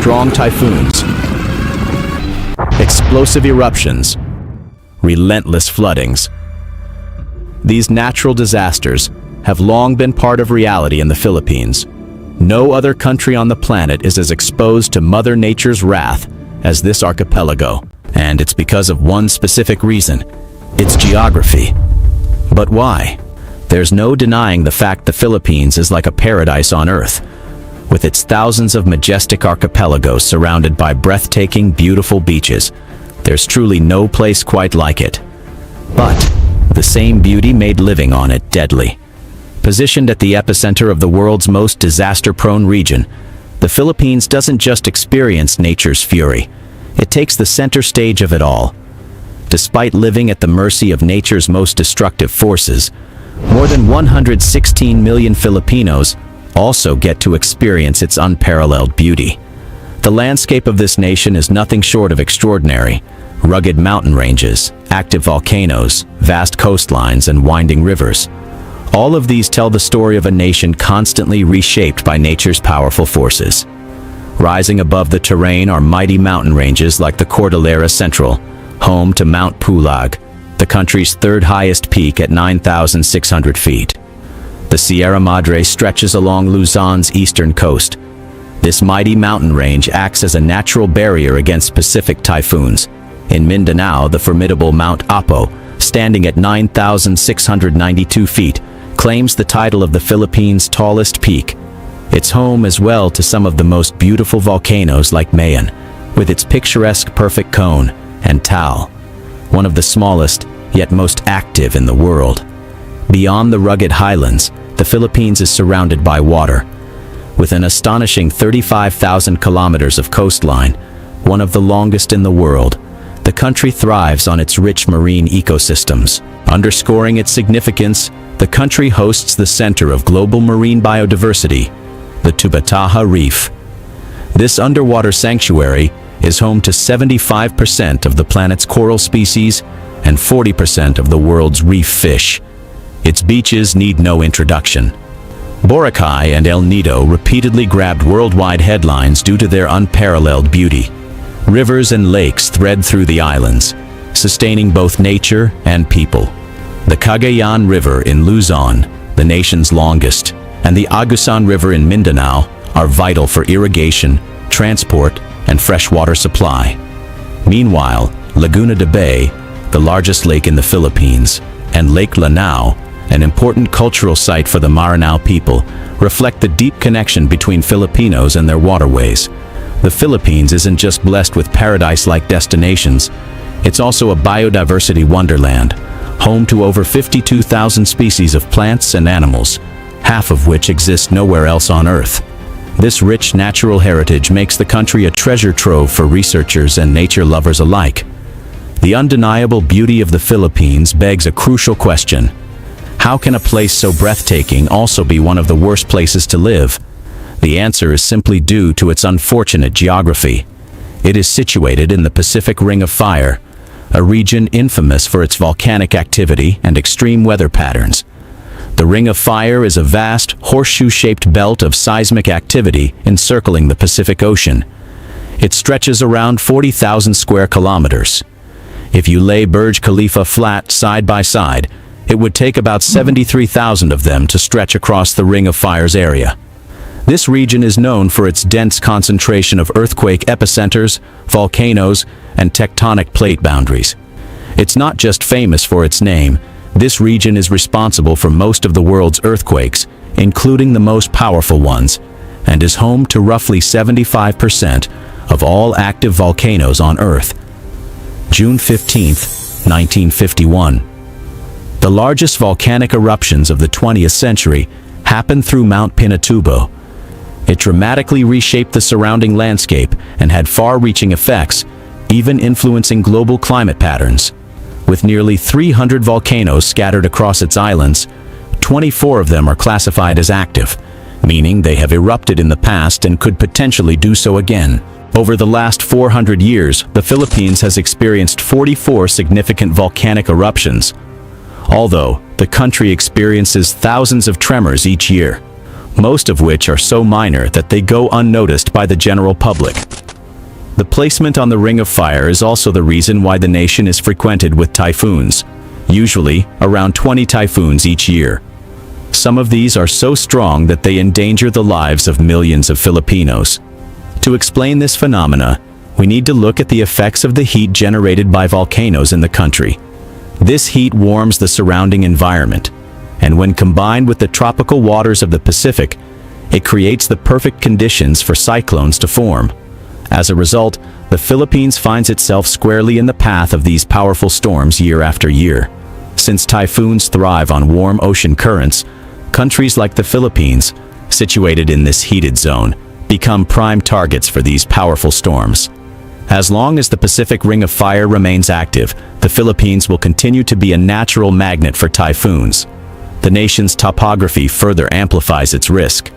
strong typhoons, explosive eruptions, relentless floodings. These natural disasters have long been part of reality in the Philippines. No other country on the planet is as exposed to Mother Nature's wrath as this archipelago. And it's because of one specific reason: its geography. But why? There's no denying the fact the Philippines is like a paradise on Earth, with its thousands of majestic archipelagos surrounded by breathtaking, beautiful beaches. There's truly no place quite like it. But the same beauty made living on it deadly. Positioned at the epicenter of the world's most disaster-prone region, the Philippines doesn't just experience nature's fury. It takes the center stage of it all. Despite living at the mercy of nature's most destructive forces, more than 116 million Filipinos also get to experience its unparalleled beauty. The landscape of this nation is nothing short of extraordinary. Rugged mountain ranges, active volcanoes, vast coastlines, and winding rivers. All of these tell the story of a nation constantly reshaped by nature's powerful forces. Rising above the terrain are mighty mountain ranges like the Cordillera Central, home to Mount Pulag, the country's third highest peak at 9,600 feet. The Sierra Madre stretches along Luzon's eastern coast. This mighty mountain range acts as a natural barrier against Pacific typhoons. In Mindanao, the formidable Mount Apo, standing at 9,692 feet, claims the title of the Philippines' tallest peak. It's home as well to some of the most beautiful volcanoes like Mayon, with its picturesque perfect cone, and Taal, one of the smallest yet most active in the world. Beyond the rugged highlands, the Philippines is surrounded by water. With an astonishing 35,000 kilometers of coastline, one of the longest in the world, the country thrives on its rich marine ecosystems. Underscoring its significance, the country hosts the center of global marine biodiversity, the Tubataha Reef. This underwater sanctuary is home to 75% of the planet's coral species and 40% of the world's reef fish. Its beaches need no introduction. Boracay and El Nido repeatedly grabbed worldwide headlines due to their unparalleled beauty. Rivers and lakes thread through the islands, sustaining both nature and people. The Cagayan River in Luzon, the nation's longest, and the Agusan River in Mindanao are vital for irrigation, transport, and freshwater supply. Meanwhile, Laguna de Bay, the largest lake in the Philippines, and Lake Lanao, an important cultural site for the Maranao people, reflect the deep connection between Filipinos and their waterways. The Philippines isn't just blessed with paradise-like destinations, it's also a biodiversity wonderland, home to over 52,000 species of plants and animals, half of which exist nowhere else on Earth. This rich natural heritage makes the country a treasure trove for researchers and nature lovers alike. The undeniable beauty of the Philippines begs a crucial question. How can a place so breathtaking also be one of the worst places to live? The answer is simply due to its unfortunate geography. It is situated in the Pacific Ring of Fire, a region infamous for its volcanic activity and extreme weather patterns. The Ring of Fire is a vast, horseshoe-shaped belt of seismic activity encircling the Pacific Ocean. It stretches around 40,000 square kilometers. If you lay Burj Khalifa flat side by side, it would take about 73,000 of them to stretch across the Ring of Fire's area. This region is known for its dense concentration of earthquake epicenters, volcanoes, and tectonic plate boundaries. It's not just famous for its name. This region is responsible for most of the world's earthquakes, including the most powerful ones, and is home to roughly 75% of all active volcanoes on Earth. June 15, 1951. The largest volcanic eruptions of the 20th century happened through Mount Pinatubo. It dramatically reshaped the surrounding landscape and had far-reaching effects, even influencing global climate patterns. With nearly 300 volcanoes scattered across its islands, 24 of them are classified as active, meaning they have erupted in the past and could potentially do so again. Over the last 400 years, the Philippines has experienced 44 significant volcanic eruptions, although the country experiences thousands of tremors each year. most of which are so minor that they go unnoticed by the general public. The placement on the Ring of Fire is also the reason why the nation is frequented with typhoons, usually around 20 typhoons each year. Some of these are so strong that they endanger the lives of millions of Filipinos. To explain this phenomena, we need to look at the effects of the heat generated by volcanoes in the country. This heat warms the surrounding environment, and when combined with the tropical waters of the Pacific, it creates the perfect conditions for cyclones to form. As a result, the Philippines finds itself squarely in the path of these powerful storms year after year. Since typhoons thrive on warm ocean currents, countries like the Philippines, situated in this heated zone, become prime targets for these powerful storms. As long as the Pacific Ring of Fire remains active, the Philippines will continue to be a natural magnet for typhoons. The nation's topography further amplifies its risk.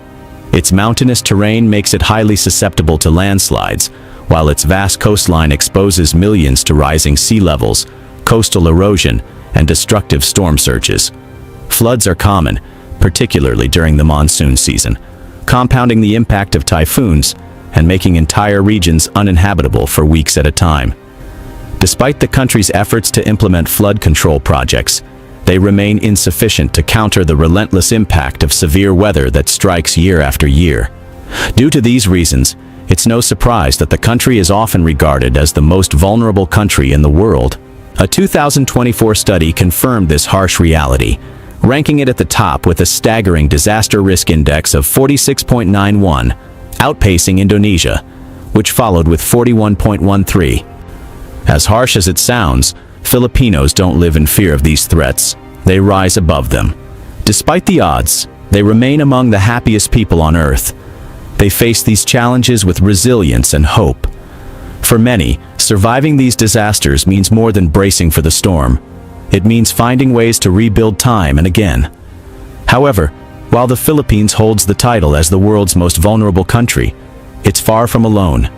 Its mountainous terrain makes it highly susceptible to landslides, while its vast coastline exposes millions to rising sea levels, coastal erosion, and destructive storm surges. Floods are common, particularly during the monsoon season, compounding the impact of typhoons and making entire regions uninhabitable for weeks at a time. Despite the country's efforts to implement flood control projects, they remain insufficient to counter the relentless impact of severe weather that strikes year after year. Due to these reasons, it's no surprise that the country is often regarded as the most vulnerable country in the world. A 2024 study confirmed this harsh reality, ranking it at the top with a staggering disaster risk index of 46.91, outpacing Indonesia, which followed with 41.13. As harsh as it sounds, Filipinos don't live in fear of these threats. They rise above them. Despite the odds, they remain among the happiest people on earth. They face these challenges with resilience and hope. For many, surviving these disasters means more than bracing for the storm. It means finding ways to rebuild time and again. However, while the Philippines holds the title as the world's most vulnerable country, it's far from alone.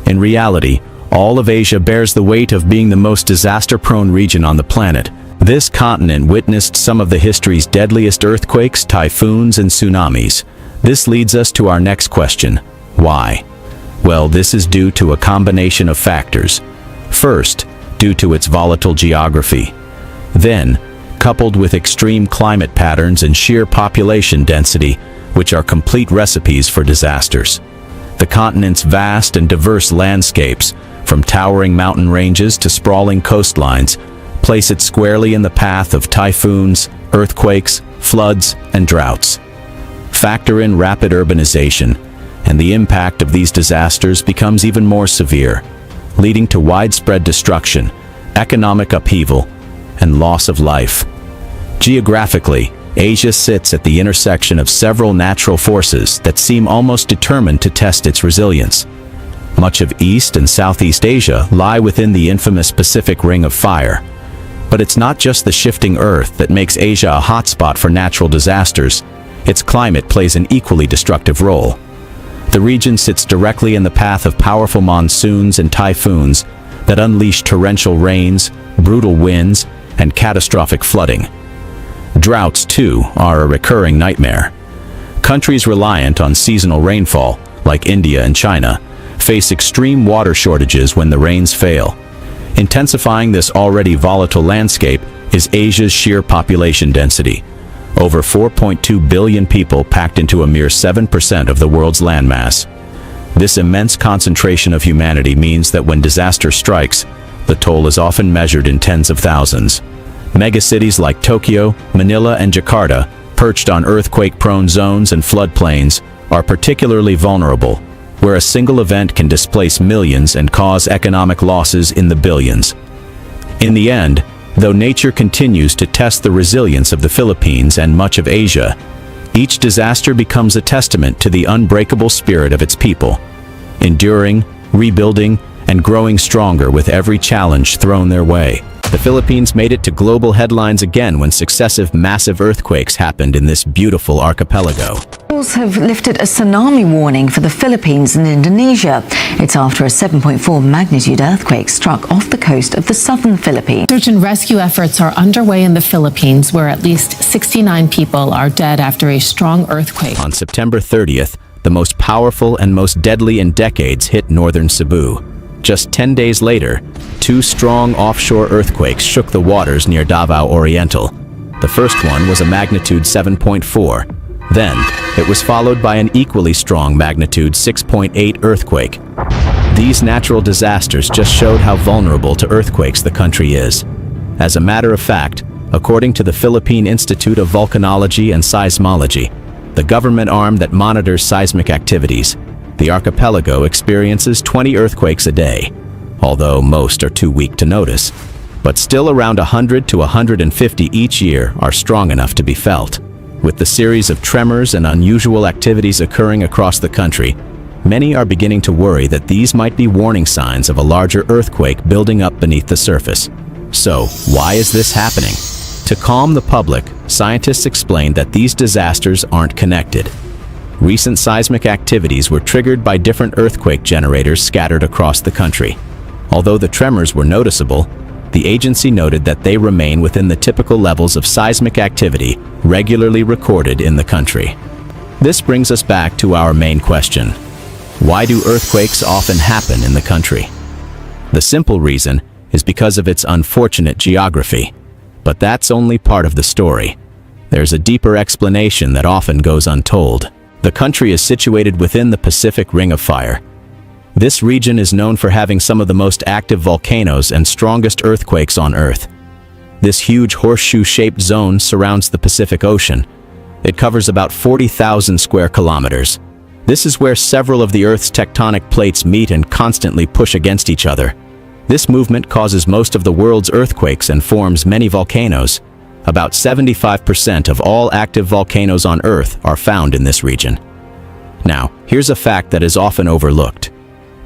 In reality, all of Asia bears the weight of being the most disaster-prone region on the planet. This continent witnessed some of the history's deadliest earthquakes, typhoons, and tsunamis. This leads us to our next question: why? Well, this is due to a combination of factors. First, due to its volatile geography. Then, coupled with extreme climate patterns and sheer population density, which are complete recipes for disasters. The continent's vast and diverse landscapes, from towering mountain ranges to sprawling coastlines, place it squarely in the path of typhoons, earthquakes, floods, and droughts. Factor in rapid urbanization, and the impact of these disasters becomes even more severe, leading to widespread destruction, economic upheaval, and loss of life. Geographically, Asia sits at the intersection of several natural forces that seem almost determined to test its resilience. Much of East and Southeast Asia lie within the infamous Pacific Ring of Fire. But it's not just the shifting Earth that makes Asia a hotspot for natural disasters. Its climate plays an equally destructive role. The region sits directly in the path of powerful monsoons and typhoons that unleash torrential rains, brutal winds, and catastrophic flooding. Droughts, too, are a recurring nightmare. Countries reliant on seasonal rainfall, like India and China, face extreme water shortages when the rains fail. Intensifying this already volatile landscape is Asia's sheer population density. Over 4.2 billion people packed into a mere 7% of the world's landmass. This immense concentration of humanity means that when disaster strikes, the toll is often measured in tens of thousands. Megacities like Tokyo, Manila, and Jakarta, perched on earthquake-prone zones and floodplains, are particularly vulnerable, where a single event can displace millions and cause economic losses in the billions. In the end, though nature continues to test the resilience of the Philippines and much of Asia, each disaster becomes a testament to the unbreakable spirit of its people, enduring, rebuilding, and growing stronger with every challenge thrown their way. The Philippines made it to global headlines again when successive massive earthquakes happened in this beautiful archipelago. Have lifted a tsunami warning for the Philippines and Indonesia. It's after a 7.4 magnitude earthquake struck off the coast of the southern Philippines. Search and rescue efforts are underway in the Philippines, where at least 69 people are dead after a strong earthquake. On September 30th, the most powerful and most deadly in decades hit northern Cebu. Just 10 days later, two strong offshore earthquakes shook the waters near Davao Oriental. The first one was a magnitude 7.4. Then, it was followed by an equally strong magnitude 6.8 earthquake. These natural disasters just showed how vulnerable to earthquakes the country is. As a matter of fact, according to the Philippine Institute of Volcanology and Seismology, the government arm that monitors seismic activities, the archipelago experiences 20 earthquakes a day, although most are too weak to notice. But still around 100 to 150 each year are strong enough to be felt. With the series of tremors and unusual activities occurring across the country, many are beginning to worry that these might be warning signs of a larger earthquake building up beneath the surface. So, why is this happening? To calm the public, scientists explained that these disasters aren't connected. Recent seismic activities were triggered by different earthquake generators scattered across the country. Although the tremors were noticeable, the agency noted that they remain within the typical levels of seismic activity regularly recorded in the country. This brings us back to our main question. Why do earthquakes often happen in the country? The simple reason is because of its unfortunate geography. But that's only part of the story. There's a deeper explanation that often goes untold. The country is situated within the Pacific Ring of Fire. This region is known for having some of the most active volcanoes and strongest earthquakes on Earth. This huge horseshoe-shaped zone surrounds the Pacific Ocean. It covers about 40,000 square kilometers. This is where several of the Earth's tectonic plates meet and constantly push against each other. This movement causes most of the world's earthquakes and forms many volcanoes. About 75% of all active volcanoes on Earth are found in this region. Now, here's a fact that is often overlooked.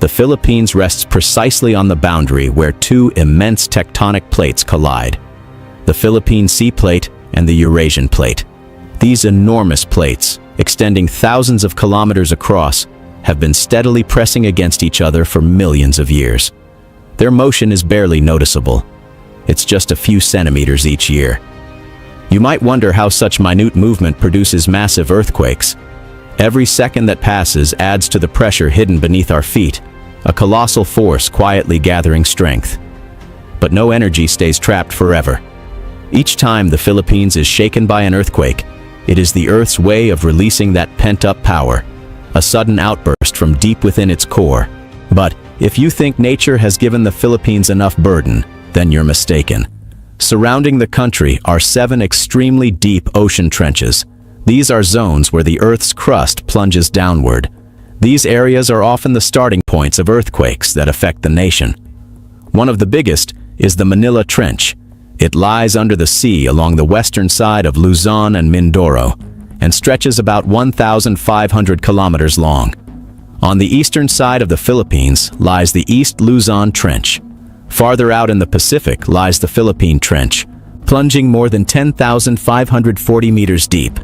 The Philippines rests precisely on the boundary where two immense tectonic plates collide: the Philippine Sea Plate and the Eurasian Plate. These enormous plates, extending thousands of kilometers across, have been steadily pressing against each other for millions of years. Their motion is barely noticeable. It's just a few centimeters each year. You might wonder how such minute movement produces massive earthquakes. Every second that passes adds to the pressure hidden beneath our feet, a colossal force quietly gathering strength. But no energy stays trapped forever. Each time the Philippines is shaken by an earthquake, it is the Earth's way of releasing that pent-up power, a sudden outburst from deep within its core. But if you think nature has given the Philippines enough burden, then you're mistaken. Surrounding the country are 7 extremely deep ocean trenches. These are zones where the Earth's crust plunges downward. These areas are often the starting points of earthquakes that affect the nation. One of the biggest is the Manila Trench. It lies under the sea along the western side of Luzon and Mindoro, and stretches about 1,500 kilometers long. On the eastern side of the Philippines lies the East Luzon Trench. Farther out in the Pacific lies the Philippine Trench, plunging more than 10,540 meters deep.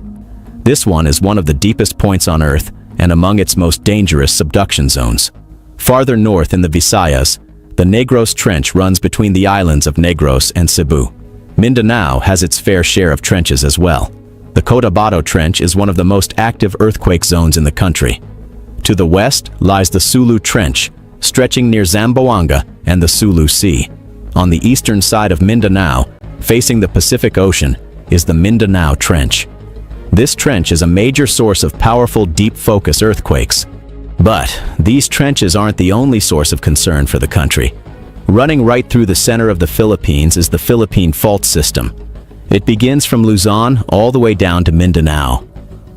This one is one of the deepest points on Earth and among its most dangerous subduction zones. Farther north in the Visayas, the Negros Trench runs between the islands of Negros and Cebu. Mindanao has its fair share of trenches as well. The Cotabato Trench is one of the most active earthquake zones in the country. To the west lies the Sulu Trench, stretching near Zamboanga and the Sulu Sea. On the eastern side of Mindanao, facing the Pacific Ocean, is the Mindanao Trench. This trench is a major source of powerful deep-focus earthquakes. But these trenches aren't the only source of concern for the country. Running right through the center of the Philippines is the Philippine Fault System. It begins from Luzon all the way down to Mindanao.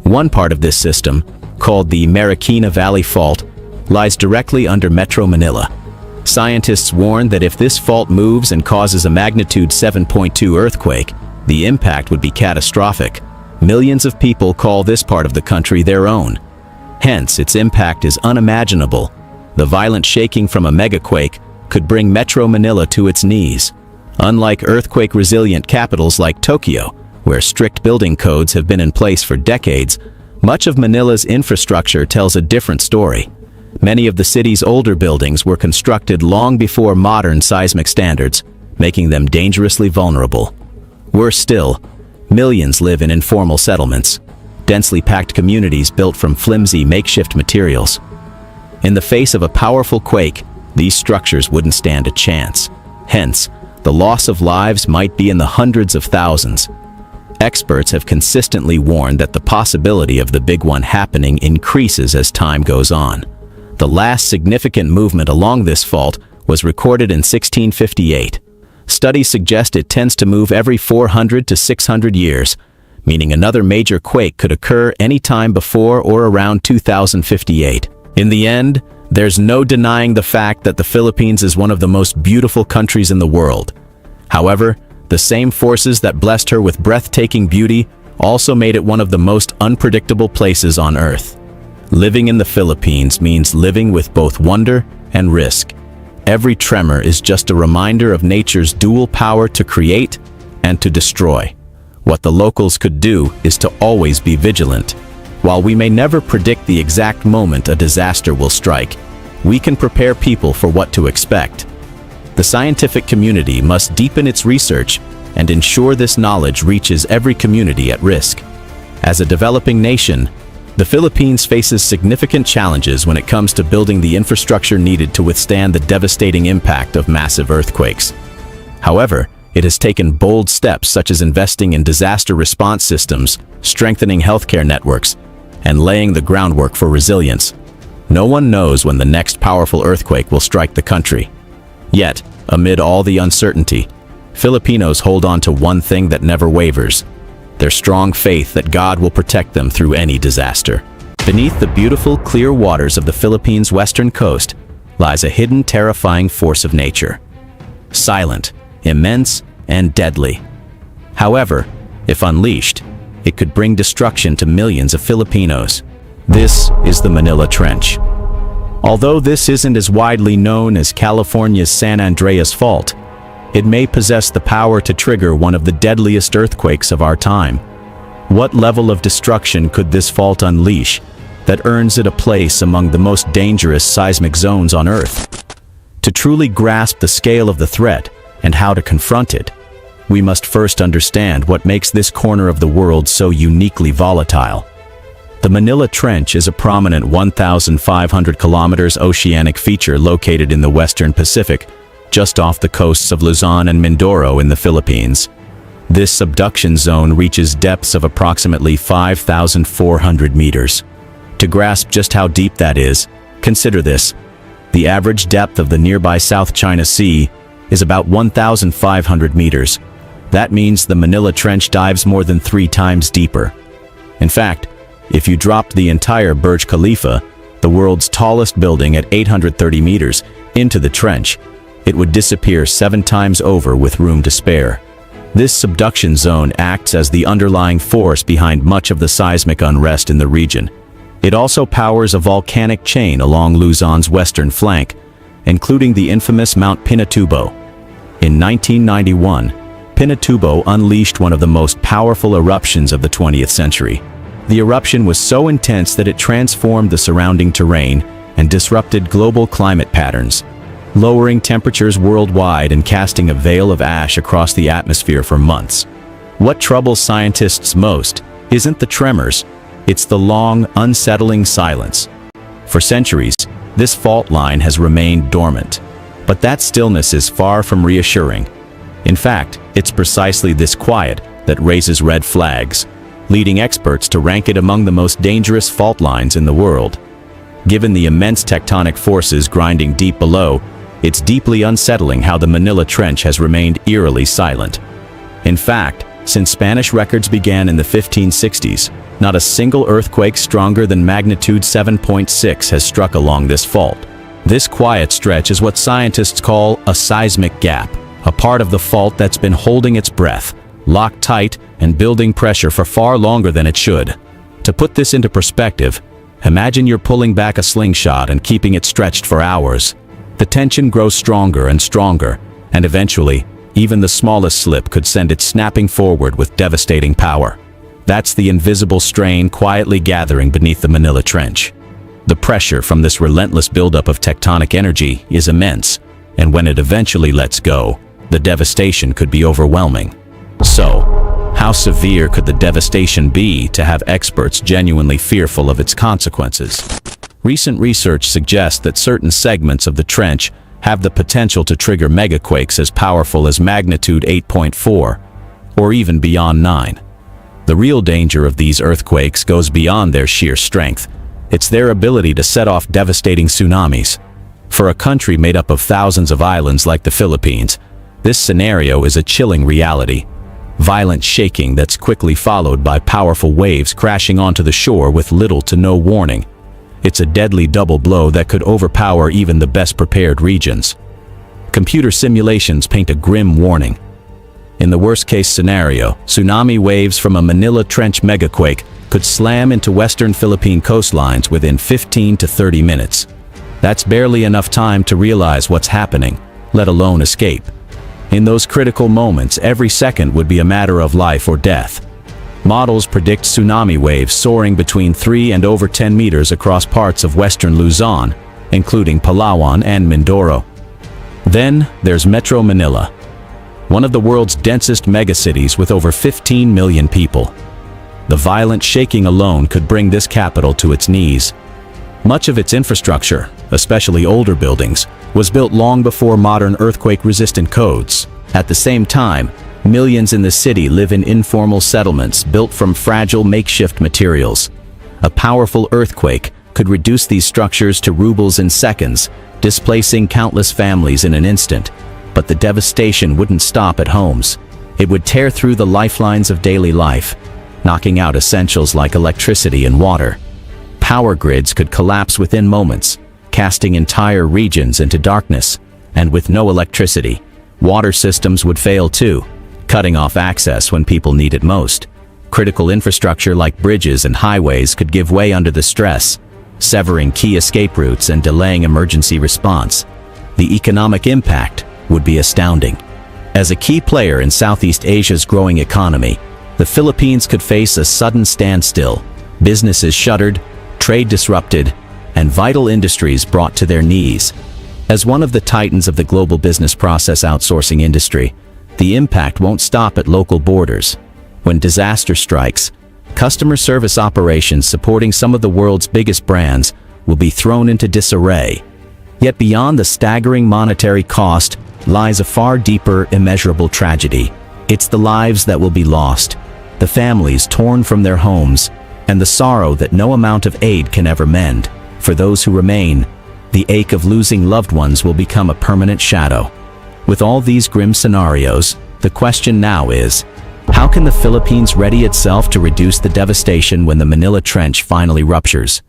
One part of this system, called the Marikina Valley Fault, lies directly under Metro Manila. Scientists warn that if this fault moves and causes a magnitude 7.2 earthquake, the impact would be catastrophic. Millions of people call this part of the country their own. Hence, its impact is unimaginable. The violent shaking from a megaquake could bring Metro Manila to its knees. Unlike earthquake-resilient capitals like Tokyo, where strict building codes have been in place for decades, Much of Manila's infrastructure tells a different story. Many of the city's older buildings were constructed long before modern seismic standards, making them dangerously vulnerable. Worse still, millions live in informal settlements, densely packed communities built from flimsy makeshift materials. In the face of a powerful quake, these structures wouldn't stand a chance. Hence, the loss of lives might be in the hundreds of thousands. Experts have consistently warned that the possibility of the big one happening increases as time goes on. The last significant movement along this fault was recorded in 1658. Studies suggest it tends to move every 400 to 600 years, meaning another major quake could occur any time before or around 2058. In the end, there's no denying the fact that the Philippines is one of the most beautiful countries in the world. However, the same forces that blessed her with breathtaking beauty also made it one of the most unpredictable places on Earth. Living in the Philippines means living with both wonder and risk. Every tremor is just a reminder of nature's dual power to create and to destroy. What the locals could do is to always be vigilant. While we may never predict the exact moment a disaster will strike, we can prepare people for what to expect. The scientific community must deepen its research and ensure this knowledge reaches every community at risk. As a developing nation, the Philippines faces significant challenges when it comes to building the infrastructure needed to withstand the devastating impact of massive earthquakes. However, it has taken bold steps such as investing in disaster response systems, strengthening healthcare networks, and laying the groundwork for resilience. No one knows when the next powerful earthquake will strike the country. Yet, amid all the uncertainty, Filipinos hold on to one thing that never wavers: their strong faith that God will protect them through any disaster. Beneath the beautiful, clear waters of the Philippines' western coast lies a hidden, terrifying force of nature. Silent, immense, and deadly. However, if unleashed, it could bring destruction to millions of Filipinos. This is the Manila Trench. Although this isn't as widely known as California's San Andreas Fault, it may possess the power to trigger one of the deadliest earthquakes of our time. What level of destruction could this fault unleash that earns it a place among the most dangerous seismic zones on Earth? To truly grasp the scale of the threat and how to confront it, we must first understand what makes this corner of the world so uniquely volatile. The Manila Trench is a prominent 1,500 kilometers oceanic feature located in the Western Pacific, just off the coasts of Luzon and Mindoro in the Philippines. This subduction zone reaches depths of approximately 5,400 meters. To grasp just how deep that is, consider this. The average depth of the nearby South China Sea is about 1,500 meters. That means the Manila Trench dives more than 3 times deeper. In fact, if you dropped the entire Burj Khalifa, the world's tallest building at 830 meters, into the trench, it would disappear 7 times over with room to spare. This subduction zone acts as the underlying force behind much of the seismic unrest in the region. It also powers a volcanic chain along Luzon's western flank, including the infamous Mount Pinatubo. In 1991, Pinatubo unleashed one of the most powerful eruptions of the 20th century. The eruption was so intense that it transformed the surrounding terrain and disrupted global climate patterns, lowering temperatures worldwide and casting a veil of ash across the atmosphere for months. What troubles scientists most isn't the tremors, it's the long, unsettling silence. For centuries, this fault line has remained dormant, but that stillness is far from reassuring. In fact, it's precisely this quiet that raises red flags, leading experts to rank it among the most dangerous fault lines in the world. Given the immense tectonic forces grinding deep below, it's deeply unsettling how the Manila Trench has remained eerily silent. In fact, since Spanish records began in the 1560s, not a single earthquake stronger than magnitude 7.6 has struck along this fault. This quiet stretch is what scientists call a seismic gap, a part of the fault that's been holding its breath, locked tight and building pressure for far longer than it should. To put this into perspective, imagine you're pulling back a slingshot and keeping it stretched for hours. The tension grows stronger and stronger, and eventually, even the smallest slip could send it snapping forward with devastating power. That's the invisible strain quietly gathering beneath the Manila Trench. The pressure from this relentless buildup of tectonic energy is immense, and when it eventually lets go, the devastation could be overwhelming. So, how severe could the devastation be to have experts genuinely fearful of its consequences? Recent research suggests that certain segments of the trench have the potential to trigger megaquakes as powerful as magnitude 8.4, or even beyond 9. The real danger of these earthquakes goes beyond their sheer strength. It's their ability to set off devastating tsunamis. For a country made up of thousands of islands like the Philippines, this scenario is a chilling reality. Violent shaking that's quickly followed by powerful waves crashing onto the shore with little to no warning. It's a deadly double blow that could overpower even the best prepared regions. Computer simulations paint a grim warning. In the worst-case scenario, tsunami waves from a Manila Trench megaquake could slam into western Philippine coastlines within 15 to 30 minutes. That's barely enough time to realize what's happening, let alone escape. In those critical moments, every second would be a matter of life or death. Models predict tsunami waves soaring between 3 and over 10 meters across parts of western Luzon, including Palawan and Mindoro. Then there's Metro Manila, one of the world's densest megacities with over 15 million people. The violent shaking alone could bring this capital to its knees. Much of its infrastructure, especially older buildings, was built long before modern earthquake-resistant codes. At the same time, millions in the city live in informal settlements built from fragile makeshift materials. A powerful earthquake could reduce these structures to rubles in seconds, displacing countless families in an instant. But the devastation wouldn't stop at homes. It would tear through the lifelines of daily life, knocking out essentials like electricity and water. Power grids could collapse within moments, casting entire regions into darkness. And with no electricity, water systems would fail too, cutting off access when people need it most. Critical infrastructure like bridges and highways could give way under the stress, severing key escape routes and delaying emergency response. The economic impact would be astounding. As a key player in Southeast Asia's growing economy, the Philippines could face a sudden standstill, businesses shuttered, trade disrupted, and vital industries brought to their knees. As one of the titans of the global business process outsourcing industry, the impact won't stop at local borders. When disaster strikes, customer service operations supporting some of the world's biggest brands will be thrown into disarray. Yet beyond the staggering monetary cost lies a far deeper, immeasurable tragedy. It's the lives that will be lost, the families torn from their homes, and the sorrow that no amount of aid can ever mend. For those who remain, the ache of losing loved ones will become a permanent shadow. With all these grim scenarios, the question now is, how can the Philippines ready itself to reduce the devastation when the Manila Trench finally ruptures?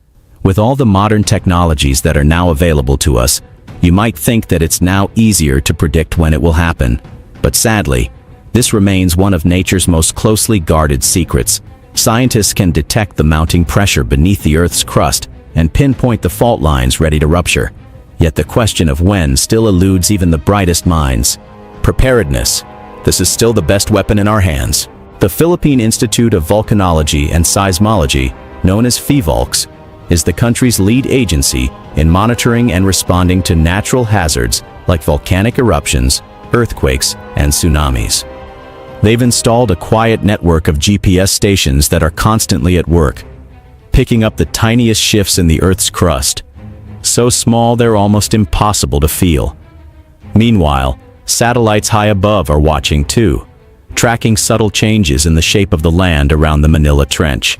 With all the modern technologies that are now available to us, you might think that it's now easier to predict when it will happen. But sadly, this remains one of nature's most closely guarded secrets. Scientists can detect the mounting pressure beneath the Earth's crust and pinpoint the fault lines ready to rupture. Yet the question of when still eludes even the brightest minds. Preparedness. This is still the best weapon in our hands. The Philippine Institute of Volcanology and Seismology, known as PHIVOLCS, is the country's lead agency in monitoring and responding to natural hazards like volcanic eruptions, earthquakes, and tsunamis. They've installed a quiet network of GPS stations that are constantly at work, picking up the tiniest shifts in the Earth's crust, so small they're almost impossible to feel. Meanwhile, satellites high above are watching too, tracking subtle changes in the shape of the land around the Manila Trench.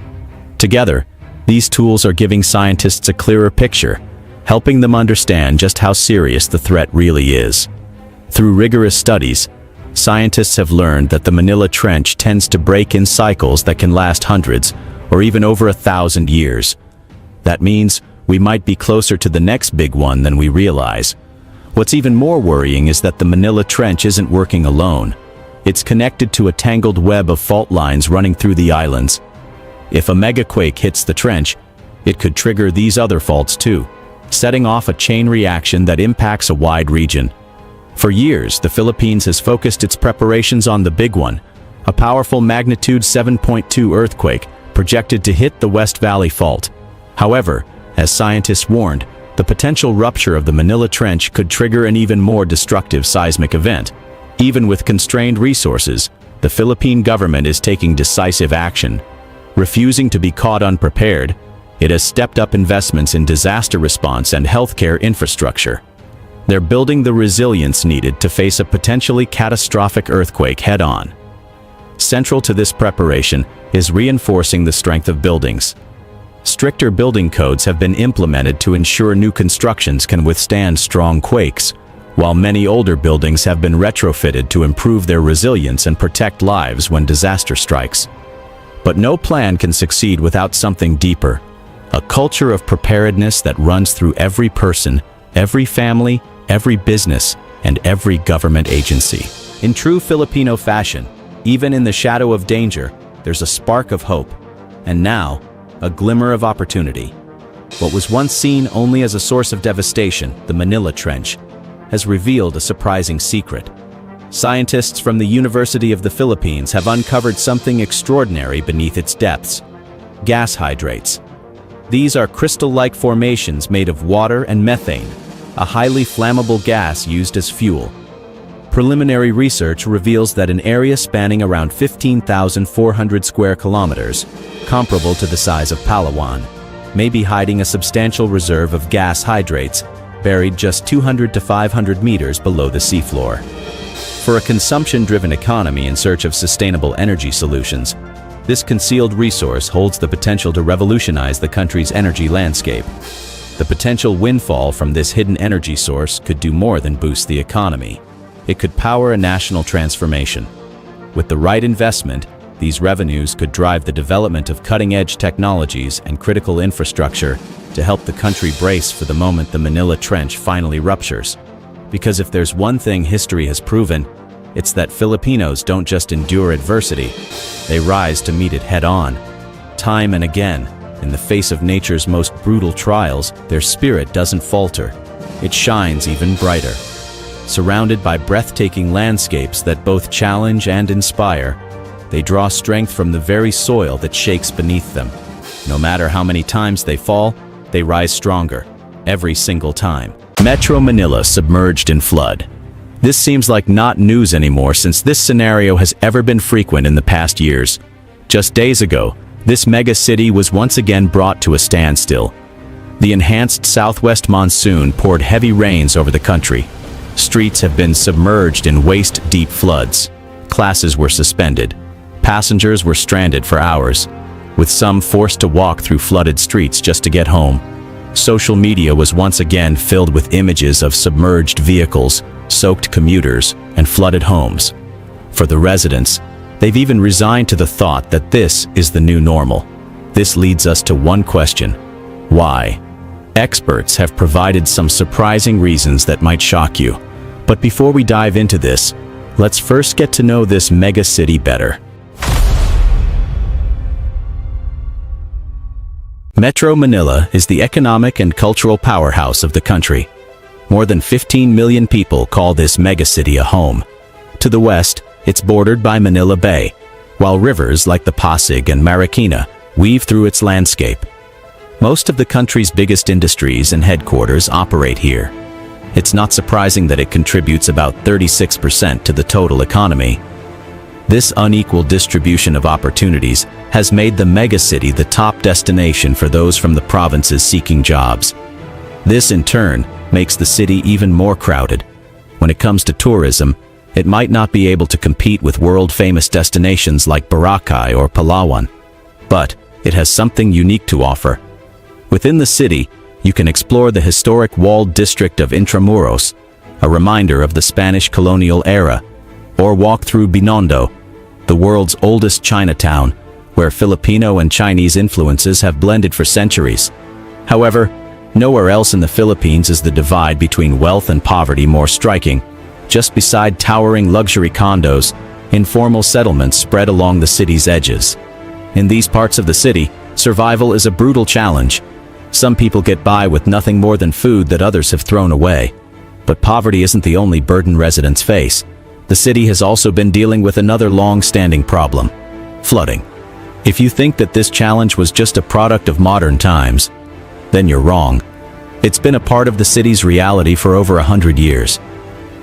Together, these tools are giving scientists a clearer picture, helping them understand just how serious the threat really is. Through rigorous studies, scientists have learned that the Manila Trench tends to break in cycles that can last hundreds or even over 1,000 years. That means we might be closer to the next big one than we realize. What's even more worrying is that the Manila Trench isn't working alone. It's connected to a tangled web of fault lines running through the islands. If a megaquake hits the trench, it could trigger these other faults too, setting off a chain reaction that impacts a wide region. For years, the Philippines has focused its preparations on the big one, a powerful magnitude 7.2 earthquake projected to hit the West Valley Fault. However, as scientists warned, the potential rupture of the Manila Trench could trigger an even more destructive seismic event. Even with constrained resources, the Philippine government is taking decisive action. Refusing to be caught unprepared, it has stepped up investments in disaster response and healthcare infrastructure. They're building the resilience needed to face a potentially catastrophic earthquake head-on. Central to this preparation is reinforcing the strength of buildings. Stricter building codes have been implemented to ensure new constructions can withstand strong quakes, while many older buildings have been retrofitted to improve their resilience and protect lives when disaster strikes. But no plan can succeed without something deeper, a culture of preparedness that runs through every person, every family, every business, and every government agency. In true Filipino fashion, even in the shadow of danger, there's a spark of hope, and now, a glimmer of opportunity. What was once seen only as a source of devastation, the Manila Trench, has revealed a surprising secret. Scientists from the University of the Philippines have uncovered something extraordinary beneath its depths: gas hydrates. These are crystal-like formations made of water and methane, a highly flammable gas used as fuel. Preliminary research reveals that an area spanning around 15,400 square kilometers, comparable to the size of Palawan, may be hiding a substantial reserve of gas hydrates buried just 200 to 500 meters below the seafloor. For a consumption-driven economy in search of sustainable energy solutions, this concealed resource holds the potential to revolutionize the country's energy landscape. The potential windfall from this hidden energy source could do more than boost the economy. It could power a national transformation. With the right investment, these revenues could drive the development of cutting-edge technologies and critical infrastructure to help the country brace for the moment the Manila Trench finally ruptures. Because if there's one thing history has proven, it's that Filipinos don't just endure adversity, they rise to meet it head-on. Time and again, in the face of nature's most brutal trials, their spirit doesn't falter. It shines even brighter. Surrounded by breathtaking landscapes that both challenge and inspire, they draw strength from the very soil that shakes beneath them. No matter how many times they fall, they rise stronger, every single time. Metro Manila submerged in flood. This seems like not news anymore, since this scenario has ever been frequent in the past years. Just days ago, this mega city was once again brought to a standstill. The enhanced southwest monsoon poured heavy rains over the country. Streets have been submerged in waist-deep floods. Classes were suspended. Passengers were stranded for hours, with some forced to walk through flooded streets just to get home. Social media was once again filled with images of submerged vehicles, soaked commuters, and flooded homes. For the residents, they've even resigned to the thought that this is the new normal. This leads us to one question: why? Experts have provided some surprising reasons that might shock you. But before we dive into this, let's first get to know this mega city better. Metro Manila is the economic and cultural powerhouse of the country. More than 15 million people call this megacity a home. To the west, it's bordered by Manila Bay, while rivers like the Pasig and Marikina weave through its landscape. Most of the country's biggest industries and headquarters operate here. It's not surprising that it contributes about 36% to the total economy. This unequal distribution of opportunities has made the megacity the top destination for those from the provinces seeking jobs. This, in turn, makes the city even more crowded. When it comes to tourism, it might not be able to compete with world-famous destinations like Boracay or Palawan, but it has something unique to offer. Within the city, you can explore the historic walled district of Intramuros, a reminder of the Spanish colonial era, or walk through Binondo, the world's oldest Chinatown, where Filipino and Chinese influences have blended for centuries. However, nowhere else in the Philippines is the divide between wealth and poverty more striking. Just beside towering luxury condos, informal settlements spread along the city's edges. In these parts of the city, survival is a brutal challenge. Some people get by with nothing more than food that others have thrown away. But poverty isn't the only burden residents face. the city has also been dealing with another long-standing problem: flooding. If you think that this challenge was just a product of modern times, then you're wrong. It's been a part of the city's reality for over 100 years.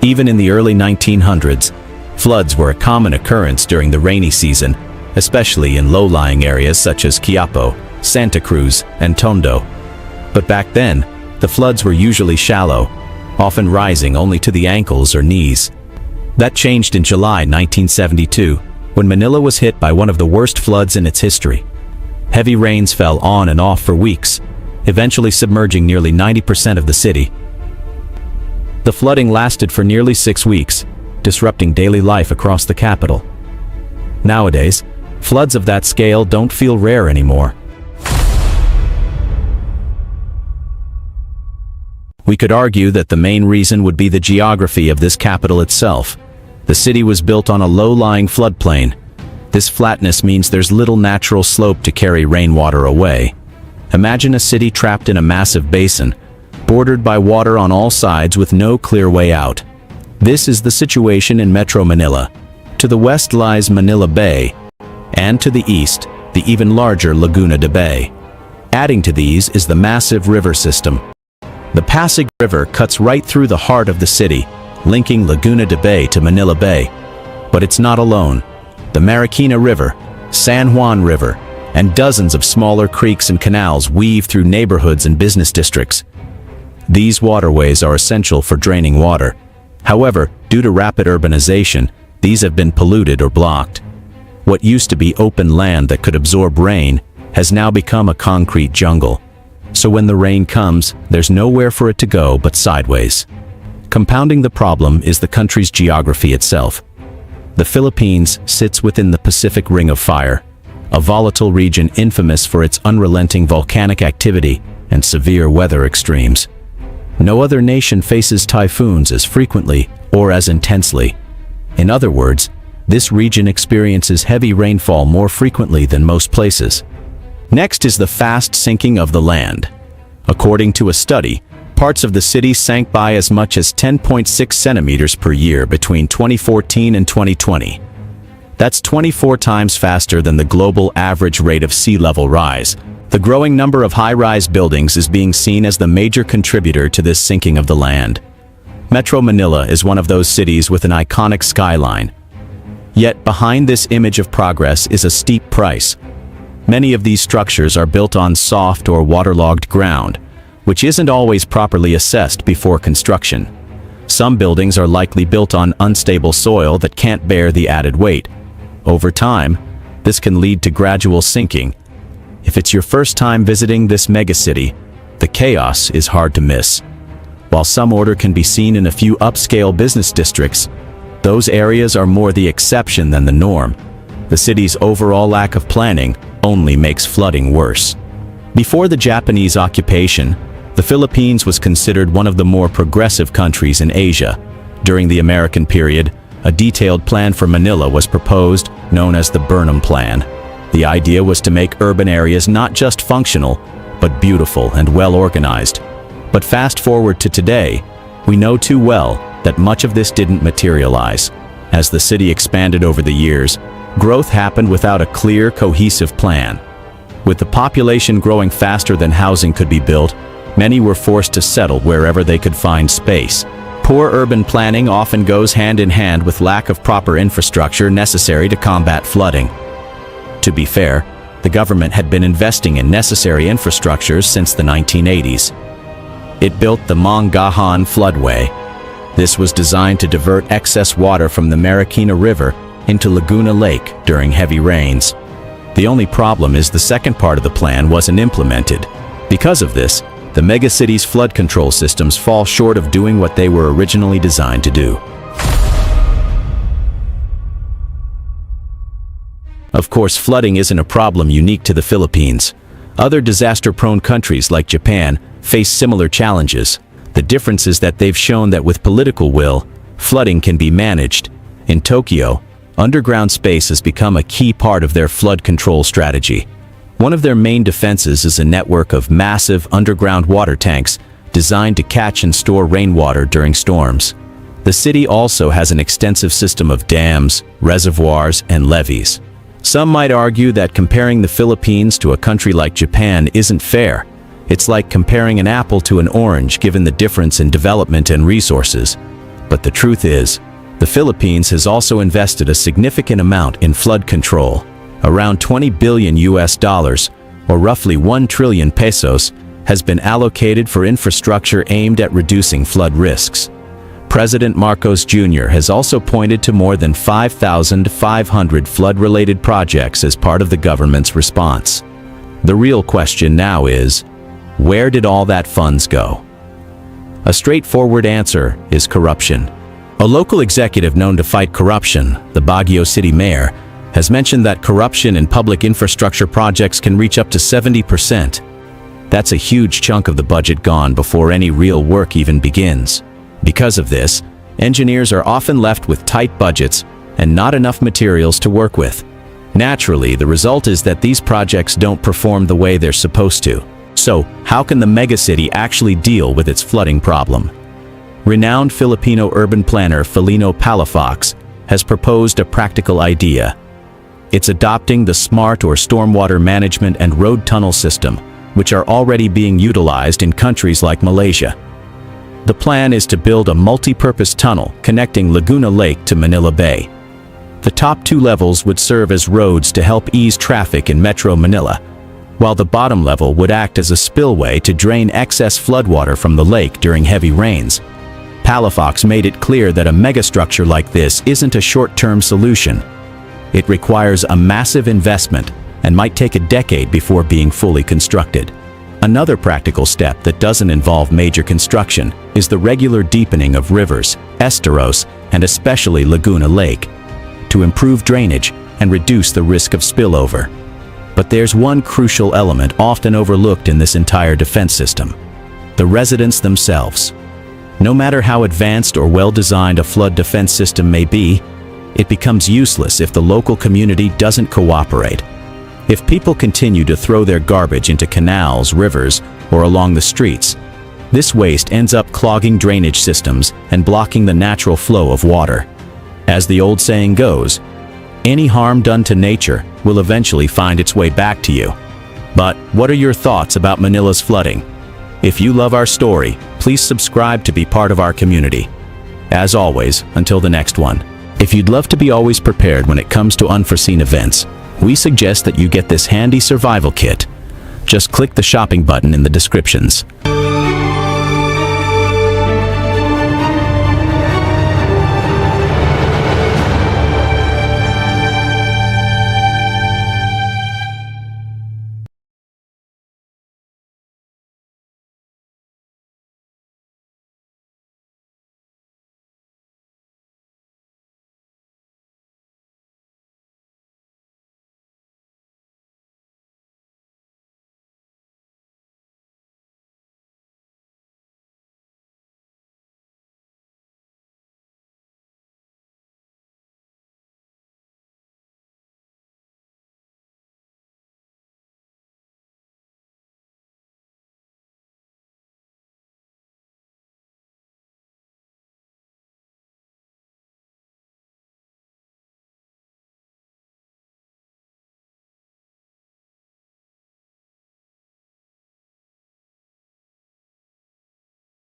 Even in the early 1900s, floods were a common occurrence during the rainy season, especially in low-lying areas such as Quiapo, Santa Cruz, and Tondo. But back then, the floods were usually shallow, often rising only to the ankles or knees. That changed in July 1972, when Manila was hit by one of the worst floods in its history. Heavy rains fell on and off for weeks, eventually submerging nearly 90% of the city. The flooding lasted for nearly 6 weeks, disrupting daily life across the capital. Nowadays, floods of that scale don't feel rare anymore. We could argue that the main reason would be the geography of this capital itself. The city was built on a low-lying floodplain. This flatness means there's little natural slope to carry rainwater away. Imagine a city trapped in a massive basin, bordered by water on all sides with no clear way out. This is the situation in Metro Manila. To the west lies Manila Bay, and to the east, the even larger Laguna de Bay. Adding to these is the massive river system. The Pasig River cuts right through the heart of the city, linking Laguna de Bay to Manila Bay. But it's not alone. The Marikina River, San Juan River, and dozens of smaller creeks and canals weave through neighborhoods and business districts. These waterways are essential for draining water. However, due to rapid urbanization, these have been polluted or blocked. What used to be open land that could absorb rain has now become a concrete jungle. So when the rain comes, there's nowhere for it to go but sideways. Compounding the problem is the country's geography itself. The Philippines sits within the Pacific Ring of Fire, a volatile region infamous for its unrelenting volcanic activity and severe weather extremes. No other nation faces typhoons as frequently or as intensely. In other words, this region experiences heavy rainfall more frequently than most places. Next is the fast sinking of the land. According to a study, parts of the city sank by as much as 10.6 centimeters per year between 2014 and 2020. That's 24 times faster than the global average rate of sea level rise. The growing number of high-rise buildings is being seen as the major contributor to this sinking of the land. Metro Manila is one of those cities with an iconic skyline. Yet behind this image of progress is a steep price. Many of these structures are built on soft or waterlogged ground, which isn't always properly assessed before construction. Some buildings are likely built on unstable soil that can't bear the added weight. Over time, this can lead to gradual sinking. If it's your first time visiting this megacity, the chaos is hard to miss. While some order can be seen in a few upscale business districts, those areas are more the exception than the norm. The city's overall lack of planning only makes flooding worse. Before the Japanese occupation, the Philippines was considered one of the more progressive countries in Asia. During the American period, a detailed plan for Manila was proposed, known as the Burnham Plan. The idea was to make urban areas not just functional, but beautiful and well organized. But fast forward to today, we know too well that much of this didn't materialize. As the city expanded over the years, growth happened without a clear, cohesive plan. With the population growing faster than housing could be built, many were forced to settle wherever they could find space. Poor urban planning often goes hand in hand with lack of proper infrastructure necessary to combat flooding. To be fair, the government had been investing in necessary infrastructures since the 1980s. It built the Mangahan floodway. This was designed to divert excess water from the Marikina River into Laguna Lake during heavy rains. The only problem is the second part of the plan wasn't implemented. Because of this, the megacity's flood control systems fall short of doing what they were originally designed to do. Of course, flooding isn't a problem unique to the Philippines. Other disaster-prone countries like Japan face similar challenges. The difference is that they've shown that with political will, flooding can be managed. In Tokyo, underground space has become a key part of their flood control strategy. One of their main defenses is a network of massive underground water tanks designed to catch and store rainwater during storms. The city also has an extensive system of dams, reservoirs, and levees. Some might argue that comparing the Philippines to a country like Japan isn't fair. It's like comparing an apple to an orange given the difference in development and resources. But the truth is, the Philippines has also invested a significant amount in flood control. Around 20 billion US dollars, or roughly 1 trillion pesos, has been allocated for infrastructure aimed at reducing flood risks. President Marcos Jr. has also pointed to more than 5,500 flood-related projects as part of the government's response. The real question now is, where did all that funds go? A straightforward answer is corruption. A local executive known to fight corruption, the Baguio City Mayor, has mentioned that corruption in public infrastructure projects can reach up to 70%. That's a huge chunk of the budget gone before any real work even begins. Because of this, engineers are often left with tight budgets and not enough materials to work with. Naturally, the result is that these projects don't perform the way they're supposed to. So, how can the megacity actually deal with its flooding problem? Renowned Filipino urban planner Felino Palafox has proposed a practical idea. It's adopting the SMART or stormwater management and road tunnel system, which are already being utilized in countries like Malaysia. The plan is to build a multi-purpose tunnel connecting Laguna Lake to Manila Bay. The top 2 levels would serve as roads to help ease traffic in Metro Manila, while the bottom level would act as a spillway to drain excess floodwater from the lake during heavy rains. Palafox made it clear that a megastructure like this isn't a short-term solution. It requires a massive investment and might take a decade before being fully constructed. Another practical step that doesn't involve major construction is the regular deepening of rivers, estuaries, and especially Laguna Lake, to improve drainage and reduce the risk of spillover. But there's one crucial element often overlooked in this entire defense system: the residents themselves. No matter how advanced or well-designed a flood defense system may be, it becomes useless if the local community doesn't cooperate. If people continue to throw their garbage into canals, rivers, or along the streets, this waste ends up clogging drainage systems and blocking the natural flow of water. As the old saying goes, any harm done to nature will eventually find its way back to you. But what are your thoughts about Manila's flooding? If you love our story, please subscribe to be part of our community. As always, until the next one. If you'd love to be always prepared when it comes to unforeseen events, we suggest that you get this handy survival kit. Just click the shopping button in the descriptions.